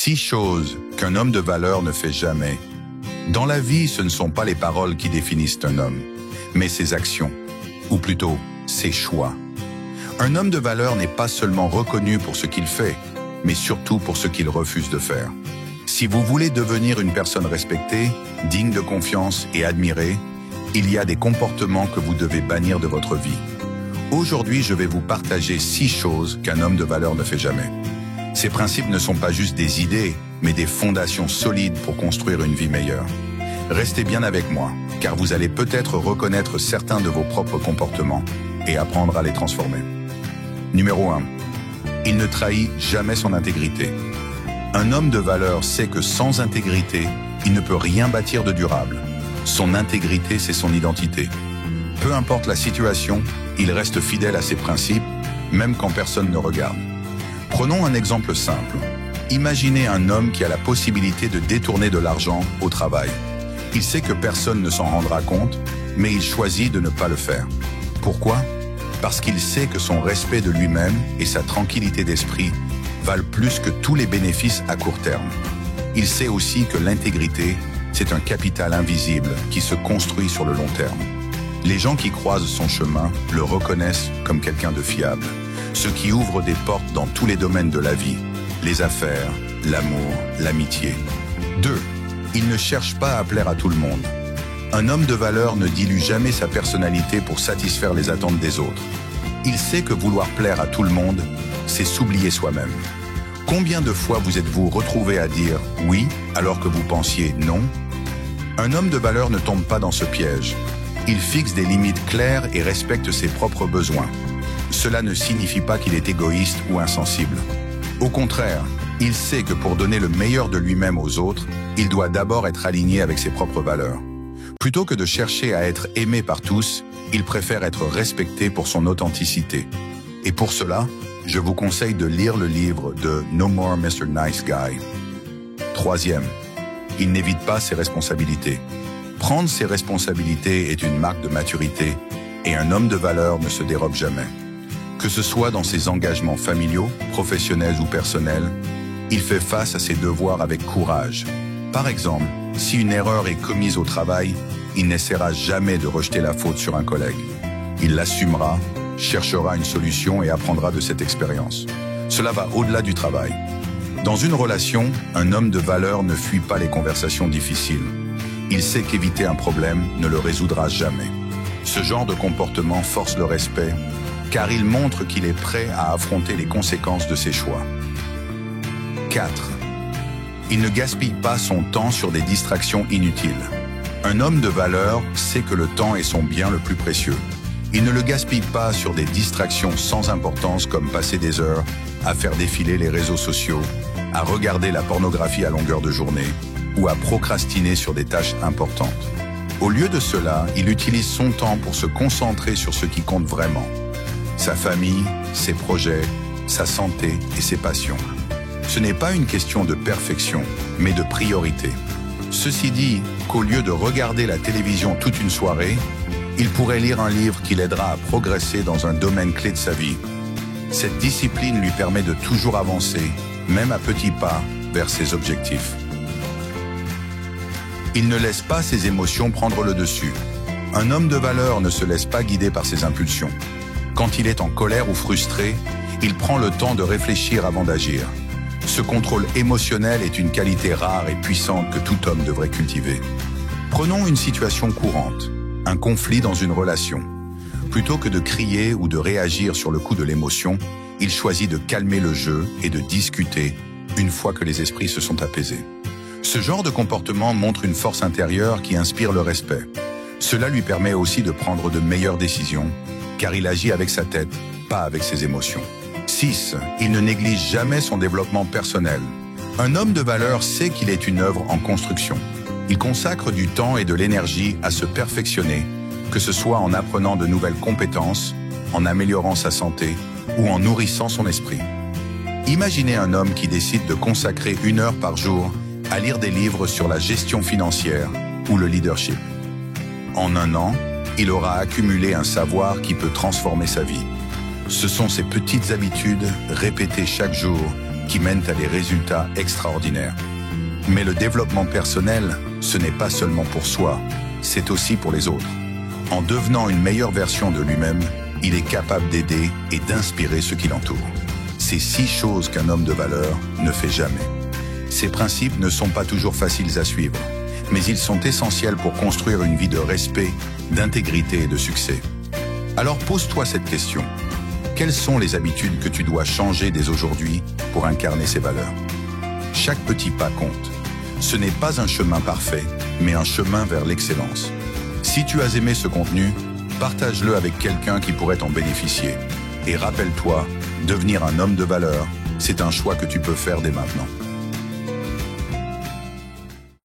6 choses qu'un homme de valeur ne fait jamais. Dans la vie, ce ne sont pas les paroles qui définissent un homme, mais ses actions, ou plutôt ses choix. Un homme de valeur n'est pas seulement reconnu pour ce qu'il fait, mais surtout pour ce qu'il refuse de faire. Si vous voulez devenir une personne respectée, digne de confiance et admirée, il y a des comportements que vous devez bannir de votre vie. Aujourd'hui, je vais vous partager 6 choses qu'un homme de valeur ne fait jamais. Ces principes ne sont pas juste des idées, mais des fondations solides pour construire une vie meilleure. Restez bien avec moi, car vous allez peut-être reconnaître certains de vos propres comportements et apprendre à les transformer. Numéro 1. Il ne trahit jamais son intégrité. Un homme de valeur sait que sans intégrité, il ne peut rien bâtir de durable. Son intégrité, c'est son identité. Peu importe la situation, il reste fidèle à ses principes, même quand personne ne regarde. Prenons un exemple simple. Imaginez un homme qui a la possibilité de détourner de l'argent au travail. Il sait que personne ne s'en rendra compte, mais il choisit de ne pas le faire. Pourquoi ? Parce qu'il sait que son respect de lui-même et sa tranquillité d'esprit valent plus que tous les bénéfices à court terme. Il sait aussi que l'intégrité, c'est un capital invisible qui se construit sur le long terme. Les gens qui croisent son chemin le reconnaissent comme quelqu'un de fiable, ce qui ouvre des portes dans tous les domaines de la vie, les affaires, l'amour, l'amitié. 2. Il ne cherche pas à plaire à tout le monde. Un homme de valeur ne dilue jamais sa personnalité pour satisfaire les attentes des autres. Il sait que vouloir plaire à tout le monde, c'est s'oublier soi-même. Combien de fois vous êtes-vous retrouvé à dire « oui » alors que vous pensiez « non » ? Un homme de valeur ne tombe pas dans ce piège. Il fixe des limites claires et respecte ses propres besoins. Cela ne signifie pas qu'il est égoïste ou insensible. Au contraire, il sait que pour donner le meilleur de lui-même aux autres, il doit d'abord être aligné avec ses propres valeurs. Plutôt que de chercher à être aimé par tous, il préfère être respecté pour son authenticité. Et pour cela, je vous conseille de lire le livre de No More Mr. Nice Guy. 3e, il n'évite pas ses responsabilités. Prendre ses responsabilités est une marque de maturité et un homme de valeur ne se dérobe jamais. Que ce soit dans ses engagements familiaux, professionnels ou personnels, il fait face à ses devoirs avec courage. Par exemple, si une erreur est commise au travail, il n'essaiera jamais de rejeter la faute sur un collègue. Il l'assumera, cherchera une solution et apprendra de cette expérience. Cela va au-delà du travail. Dans une relation, un homme de valeur ne fuit pas les conversations difficiles. Il sait qu'éviter un problème ne le résoudra jamais. Ce genre de comportement force le respect, car il montre qu'il est prêt à affronter les conséquences de ses choix. 4. Il ne gaspille pas son temps sur des distractions inutiles. Un homme de valeur sait que le temps est son bien le plus précieux. Il ne le gaspille pas sur des distractions sans importance comme passer des heures à faire défiler les réseaux sociaux, à regarder la pornographie à longueur de journée ou à procrastiner sur des tâches importantes. Au lieu de cela, il utilise son temps pour se concentrer sur ce qui compte vraiment. Sa famille, ses projets, sa santé et ses passions. Ce n'est pas une question de perfection, mais de priorité. Ceci dit, qu'au lieu de regarder la télévision toute une soirée, il pourrait lire un livre qui l'aidera à progresser dans un domaine clé de sa vie. Cette discipline lui permet de toujours avancer, même à petits pas, vers ses objectifs. Il ne laisse pas ses émotions prendre le dessus. Un homme de valeur ne se laisse pas guider par ses impulsions. Quand il est en colère ou frustré, il prend le temps de réfléchir avant d'agir. Ce contrôle émotionnel est une qualité rare et puissante que tout homme devrait cultiver. Prenons une situation courante, un conflit dans une relation. Plutôt que de crier ou de réagir sur le coup de l'émotion, il choisit de calmer le jeu et de discuter une fois que les esprits se sont apaisés. Ce genre de comportement montre une force intérieure qui inspire le respect. Cela lui permet aussi de prendre de meilleures décisions, car il agit avec sa tête, pas avec ses émotions. 6. Il ne néglige jamais son développement personnel. Un homme de valeur sait qu'il est une œuvre en construction. Il consacre du temps et de l'énergie à se perfectionner, que ce soit en apprenant de nouvelles compétences, en améliorant sa santé ou en nourrissant son esprit. Imaginez un homme qui décide de consacrer 1 heure par jour à lire des livres sur la gestion financière ou le leadership. En 1 an, il aura accumulé un savoir qui peut transformer sa vie. Ce sont ces petites habitudes, répétées chaque jour, qui mènent à des résultats extraordinaires. Mais le développement personnel, ce n'est pas seulement pour soi, c'est aussi pour les autres. En devenant une meilleure version de lui-même, il est capable d'aider et d'inspirer ceux qui l'entourent. C'est 6 choses qu'un homme de valeur ne fait jamais. Ces principes ne sont pas toujours faciles à suivre, mais ils sont essentiels pour construire une vie de respect, d'intégrité et de succès. Alors pose-toi cette question. Quelles sont les habitudes que tu dois changer dès aujourd'hui pour incarner ces valeurs? Chaque petit pas compte. Ce n'est pas un chemin parfait, mais un chemin vers l'excellence. Si tu as aimé ce contenu, partage-le avec quelqu'un qui pourrait en bénéficier. Et rappelle-toi, devenir un homme de valeur, c'est un choix que tu peux faire dès maintenant.